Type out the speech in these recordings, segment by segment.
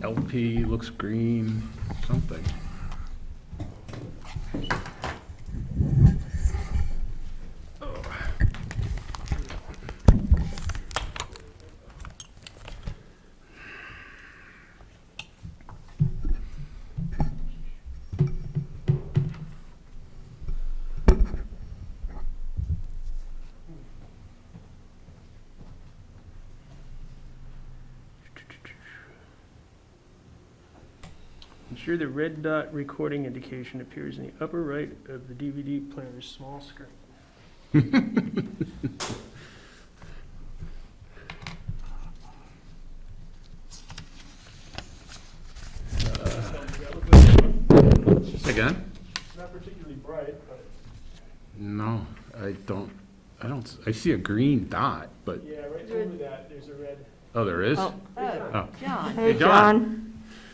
LP looks green, something. Ensure the red dot recording indication appears in the upper right of the DVD player's small screen. Again? It's not particularly bright, but No, I see a green dot, but, yeah, right over that, there's a red. oh, there is? Oh, Oh. John. Hey, John.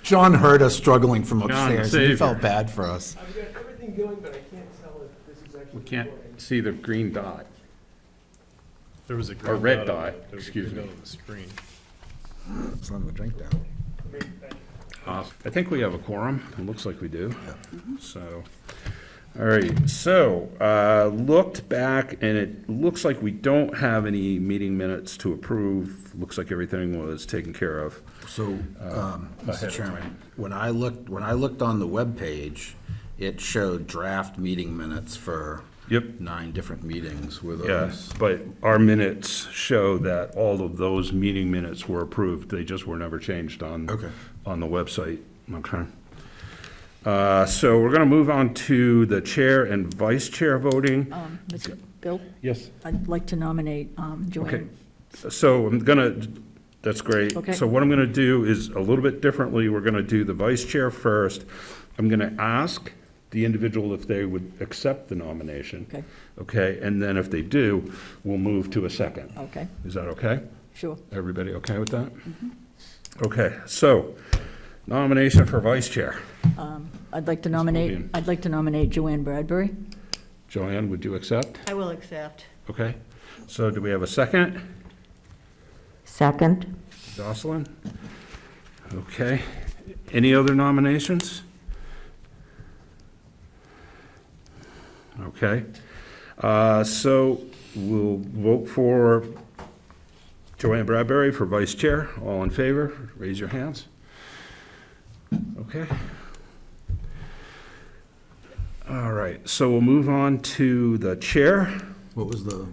John heard us struggling from John, the upstairs, and he savior. felt bad for us. I've got everything going, but I can't tell if this is actually We can't recording. see the green dot. There was a Or green red dot dot, on the- there was a excuse green me. dot on the screen. Slam the drink down. Great, thank you. I think we have a quorum. It looks like we do. So, all right, so, looked back, and it looks like we don't have any meeting minutes to approve. Looks like everything was taken care of. So, ahead Mr. of Chairman, time. when I looked on the webpage, it showed draft meeting minutes for Yep. 9 different meetings. Were Yeah, those? but our minutes show that all of those meeting minutes were approved. They just were never changed on, Okay. on the website. Okay. So we're going to move on to the chair and vice chair voting. Mr. Bill, Yes. I'd like to nominate Okay, Joanne. so I'm gonna, that's great. Okay. So what I'm gonna do is a little bit differently. We're gonna do the vice chair first. I'm gonna ask the individual if they would accept the nomination. Okay, Okay, and then if they do, we'll move to a second. okay, Is that okay? sure. Everybody okay with that? Okay, so nomination for vice chair. I'd like to Vivian. nominate Joanne Bradbury. Joanne, would you accept? I will accept. Okay, so do we have a second? Second. Jocelyn? Okay. Any other nominations? Okay. So we'll vote for Joanne Bradbury for vice chair. All in favor, raise your hands. Okay. All right, so we'll move on to the chair. What was the,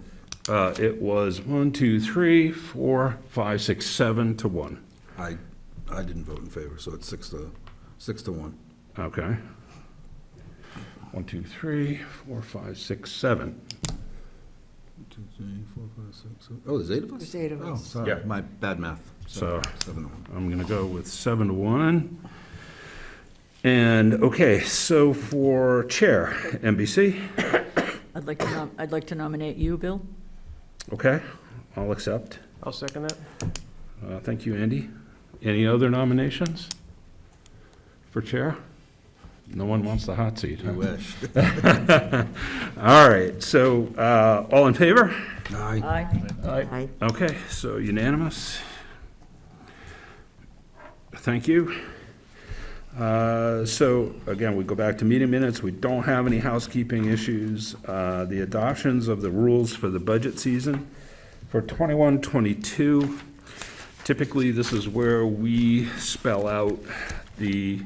It was 1, 2, 3, 4, 5, 6, 7 to 1. I didn't vote in favor, so it's 6 to 1. Okay. 1, 2, 3, 4, 5, 6, 7. 1, 2, 3, 4, 5, 6, 7. Oh, there's 8 of us? There's 8 of Oh, us. sorry, Yeah. my bad math. So 7 to 1. I'm going to go with 7 to 1. And, okay, so for chair, NBC, I'd like to nominate you, Bill. okay, I'll accept. I'll second that. Thank you, Andy. Any other nominations for chair? No one wants the hot seat, You huh? wish. All right, so all in favor? Aye. Aye. Okay, so unanimous. Thank you. So again, we go back to meeting minutes. We don't have any housekeeping issues. The adoptions of the rules for the budget season for 21-22. Typically, this is where we spell out the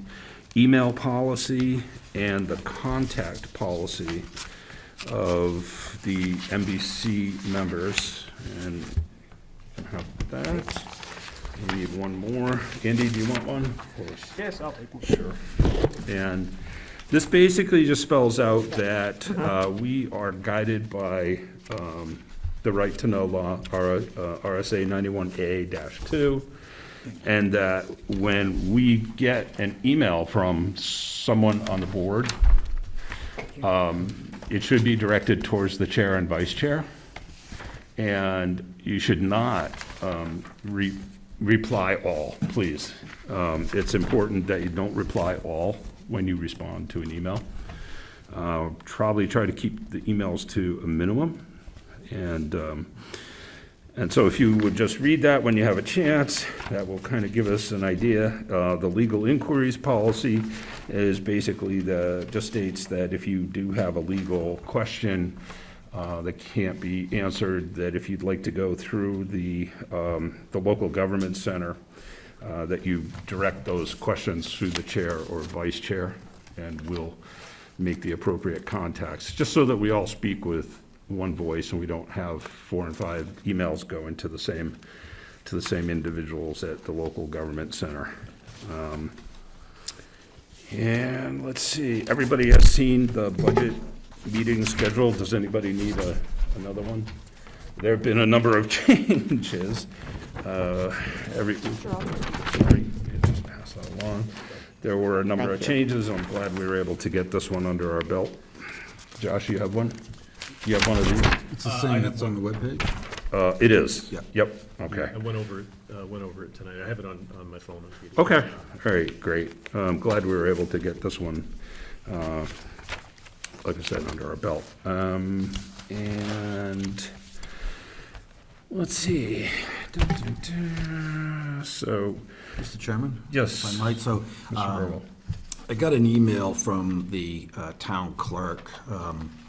email policy and the contact policy of the MBC members. And have that. We need one more. Andy, do you want one? Yes, I'll take one. Sure. And this basically just spells out that we are guided by the right to know law, RSA 91A-2, and that when we get an email from someone on the board, it should be directed towards the chair and vice chair, and you should not reply all, please. It's important that you don't reply all when you respond to an email. Probably try to keep the emails to a minimum. And And so if you would just read that when you have a chance, that will kind of give us an idea. The legal inquiries policy is basically just states that if you do have a legal question that can't be answered, that if you'd like to go through the local government center, that you direct those questions through the chair or vice chair, and we'll make the appropriate contacts, just so that we all speak with one voice and we don't have 4 and 5 emails going to the same individuals at the local government center. And let's see, everybody has seen the budget meeting schedule. Does anybody need another one? There have been a number of changes. Sorry, just pass that along. There were a number of changes. I'm glad we were able to get this one under our belt. Josh, you have one? You have one of these? It's the same that's on the webpage? It is? Yeah. Yep, okay. I went over it tonight. I have it on my phone. Okay, all right, great. I'm glad we were able to get this one, like I said, under our belt. And let's see. So, Mr. Chairman? yes. If I might, so, Mr. Burwell. I got an email from the town clerk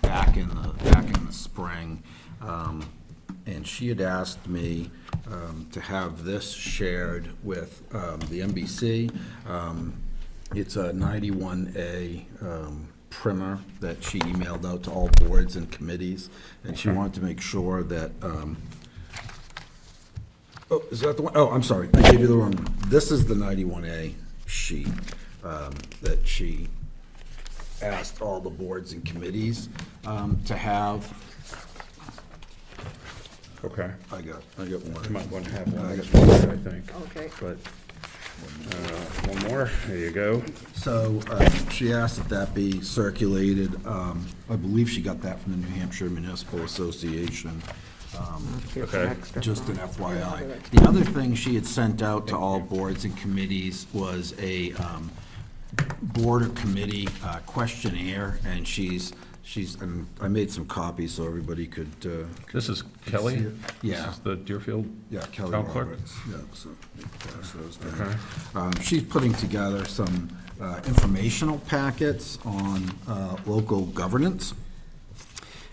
back in the spring, and she had asked me to have this shared with the NBC. It's a 91A primer that she emailed out to all boards and committees, and she wanted to make sure that, oh, is that the one? Oh, I'm sorry, I gave you the wrong one. This is the 91A sheet that she asked all the boards and committees to have. Okay. I got You one. might want to have one I got extra, I think. Okay. But, one more, there you go. So she asked that that be circulated. I believe she got that from the New Hampshire Municipal Association. Okay. Just an FYI. The other thing she had sent out to all boards and committees was a board or committee questionnaire, and and I made some copies so everybody could. This is Kelly? see it. Yeah. This is the Deerfield? Yeah, Kelly Town clerk? Roberts. Yeah, so pass those down. She's putting together some informational packets on local governance,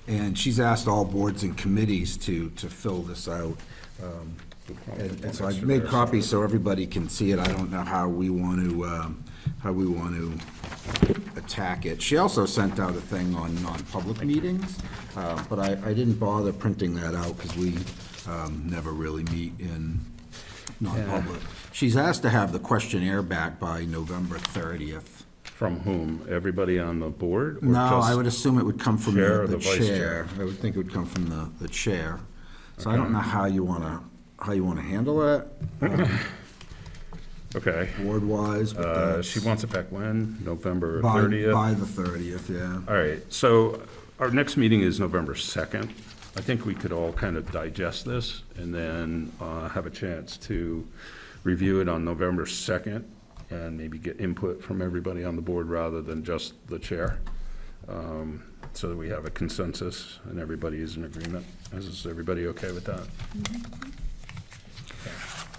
and she's asked all boards and committees to fill this out. And so I've made copies so everybody can see it. I don't know how we want to attack it. She also sent out a thing on non-public meetings, but I didn't bother printing that out because we never really meet in non-public. She's asked to have the questionnaire back by November 30th. From whom? Everybody on the board? or No, just- I would assume it would come from chair or the the vice chair. I would think it would come from the chair. So I don't know how you want to handle that, Okay. board-wise, but that's She wants it back when? November by 30th? the 30th, yeah. All right, so our next meeting is November 2nd. I think we could all kind of digest this and then have a chance to review it on November 2nd and maybe get input from everybody on the board rather than just the chair, so that we have a consensus and everybody is in agreement. Is everybody okay with that?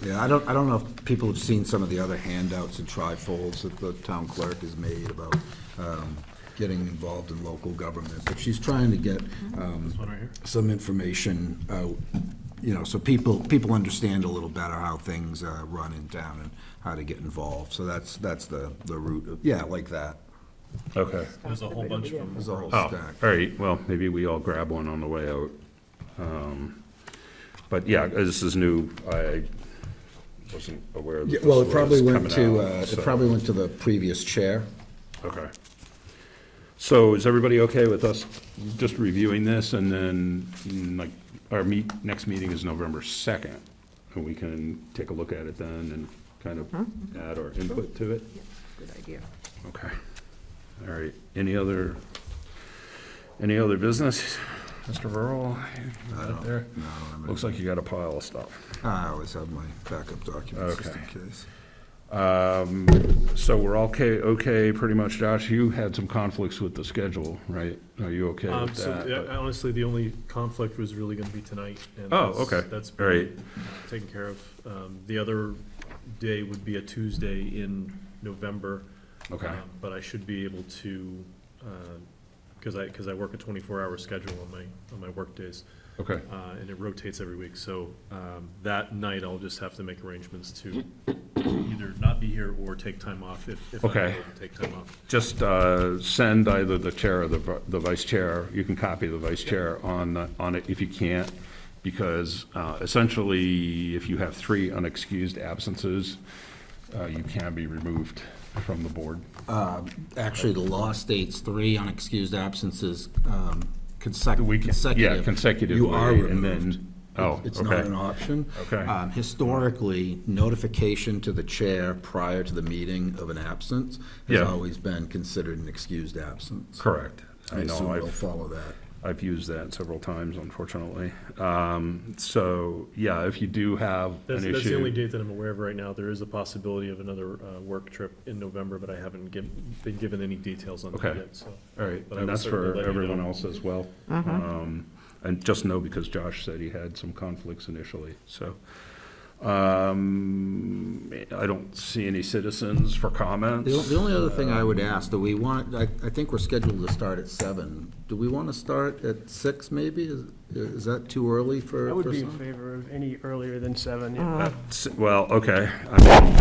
Yeah, I don't know if people have seen some of the other handouts and trifolds that the town clerk has made about getting involved in local government, but she's trying to get This one right here? some information out, so people understand a little better how things run in town and how to get involved. So that's the root of, yeah, like that. Okay. There's a whole bunch of them. There's a whole Oh, stack. all right, well, maybe we all grab one on the way out. But yeah, this is new, I wasn't aware that Yeah, this well, it was probably went coming to, out, it so- probably went to the previous chair. Okay. So is everybody okay with us just reviewing this, and then, like, our next meeting is November 2nd, and we can take a look at it then and kind of add our input to it? Good idea. Okay. All right. Any other business? Mr. Verl, out there? No, Looks like you got a pile of stuff. I always have my backup documents just in Okay. case. So we're all okay, pretty much. Josh, you had some conflicts with the schedule, right? Are you okay with So, that? yeah, honestly, the only conflict was really gonna be tonight. And Oh, that's- okay. That's All right. been taken care of. The other day would be a Tuesday in November. Okay, But I should be able to, because I work a 24-hour schedule on my work days, okay, and it rotates every week. So that night, I'll just have to make arrangements to either not be here or take time off if I'm Okay. able to take time off. just send either the chair or the vice chair, you can copy the vice chair on it if you can't, because essentially, if you have 3 unexcused absences, you can be removed from the board. Actually, the law states 3 unexcused absences We consecutive. can- yeah, consecutively, You are and then- removed. oh, It's okay. not an option. Okay. Historically, notification to the chair prior to the meeting of an absence has Yeah. always been considered an excused absence. Correct. I assume know, we'll follow that. I've used that several times, unfortunately. So, yeah, if you do have an That's the only issue. date that I'm aware of right now. There is a possibility of another work trip in November, but I haven't been given any details on that Okay. yet, so. All right, But I and will that's certainly for let you everyone know. else as well. And just know, because Josh said he had some conflicts initially, so. I don't see any citizens for comments. The only other thing I would ask, do we want, I think we're scheduled to start at 7. Do we want to start at 6 maybe? Is that too early for? I would for be in some? favor of any earlier than 7. Yeah. Well, okay, I mean,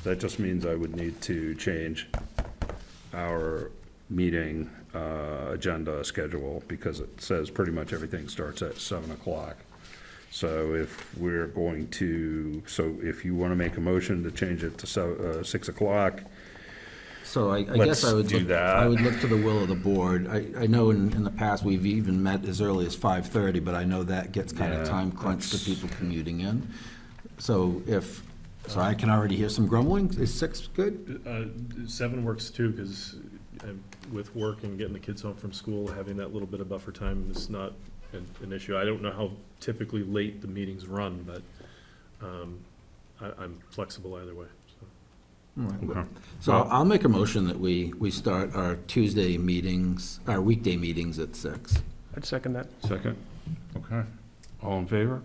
that just means I would need to change our meeting agenda schedule, because it says pretty much everything starts at 7 o'clock. So if we're going to, so if you want to make a motion to change it to 6 o'clock, So I Let's guess I would do look, that. I would look to the will of the board. I know in the past, we've even met as early as 5:30, but I know that gets kind of Yeah, time crunched to that's- people commuting in. So so I can already hear some grumbling. Is 6 good? 7 works too, because with work and getting the kids home from school, having that little bit of buffer time is not an issue. I don't know how typically late the meetings run, but I'm flexible either way, so. All right. okay. So I'll make a motion that we start our Tuesday meetings, our weekday meetings at 6. I'd second that. Second? Okay. All in favor?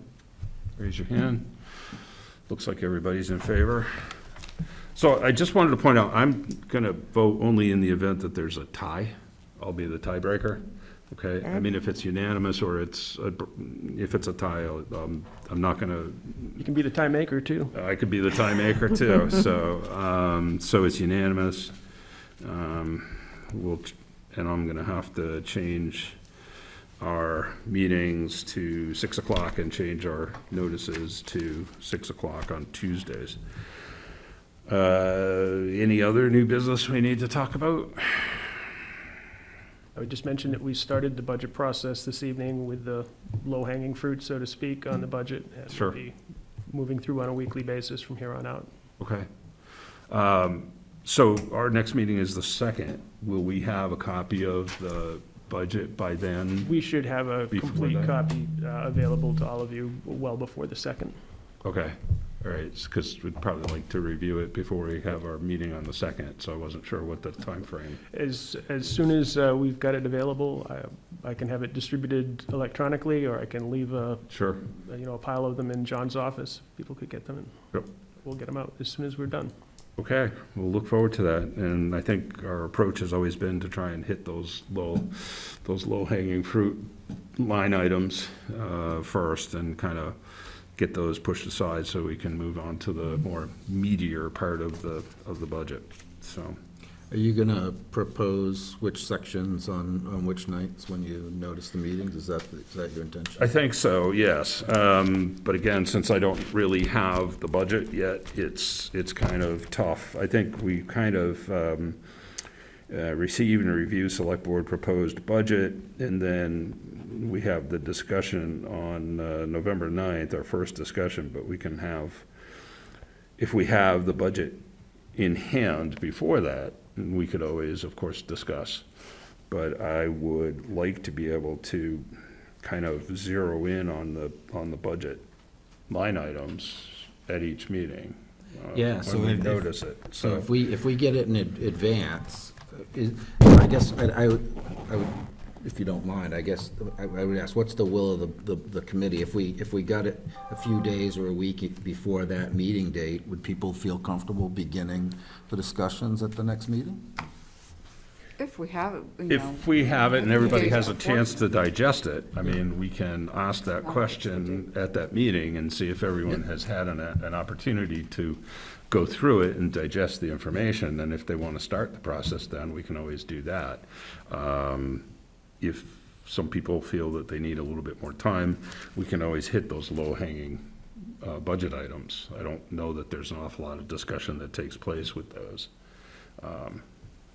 Raise your hand. Looks like everybody's in favor. So I just wanted to point out, I'm going to vote only in the event that there's a tie. I'll be the tiebreaker, okay? I mean, if it's unanimous or if it's a tie, I'm not going to, You can be the time maker, too. I could be the tie maker too, so it's unanimous. And I'm gonna have to change our meetings to 6 o'clock and change our notices to 6 o'clock on Tuesdays. Any other new business we need to talk about? I would just mention that we started the budget process this evening with the low-hanging fruit, so to speak, on the budget. And Sure. we'll be moving through on a weekly basis from here on out. Okay. So our next meeting is the 2nd. Will we have a copy of the budget by then? We should have a Before complete that. copy available to all of you well before the 2nd. Okay, all right, because we'd probably like to review it before we have our meeting on the 2nd, so I wasn't sure what the timeframe. As soon as we've got it available, I can have it distributed electronically, or I can leave a Sure, pile of them in John's office. People could get them, and Yep. we'll get them out as soon as we're done. okay, we'll look forward to that, and I think our approach has always been to try and hit those low-hanging fruit line items first, and kind of get those pushed aside so we can move on to the more meatier part of the budget, so. Are you going to propose which sections on which nights when you notice the meetings? Is that your intention? I think so, yes. But again, since I don't really have the budget yet, it's kind of tough. I think we kind of receive and review select board proposed budget, and then we have the discussion on November 9th, our first discussion, but we can have, if we have the budget in hand before that, we could always, of course, discuss. But I would like to be able to kind of zero in on the budget line items at each meeting. Yeah, so when we if- notice it, So so. if we get it in advance, I guess I would, if you don't mind, I guess I would ask, what's the will of the committee? If we got it a few days or a week before that meeting date, would people feel comfortable beginning the discussions at the next meeting? If we have it, you know. If we have it and everybody has a before. chance to digest it, I mean, we can ask that question at that meeting and see if everyone has had an opportunity to go through it and digest the information, and if they want to start the process, then we can always do that. If some people feel that they need a little bit more time, we can always hit those low-hanging budget items. I don't know that there's an awful lot of discussion that takes place with those.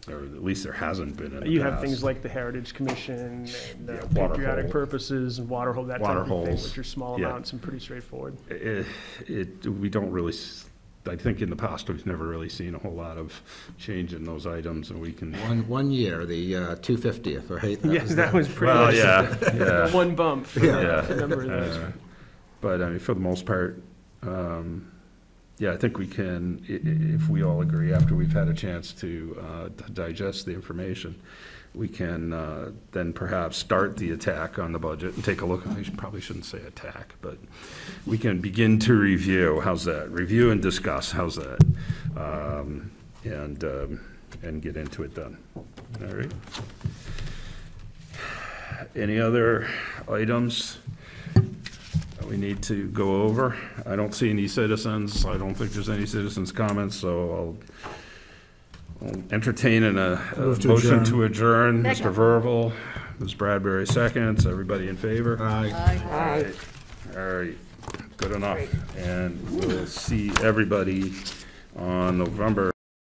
Or at least there hasn't been in the You have past. things like the Heritage Commission and Yeah, water patriotic hole. purposes and water hole, that type Water of thing, holes. which are small Yeah. amounts and pretty straightforward. We don't really, I think in the past, we've never really seen a whole lot of change in those items, and we can. One year, the 250th, right? Yes, that was pretty Well, much yeah, the yeah. one bump for Yeah. a number of those. But I mean, for the most part, yeah, I think we can, if we all agree after we've had a chance to digest the information, we can then perhaps start the attack on the budget and take a look. Probably shouldn't say attack, but we can begin to review. How's that? Review and discuss. How's that? And get into it then. All right. Any other items we need to go over? I don't see any citizens. I don't think there's any citizens' comments, so I'll entertain a Move to motion adjourn. to adjourn. Mr. Verval, Ms. Bradbury seconds. Everybody in favor? Aye. All right, good enough. And we'll see everybody on November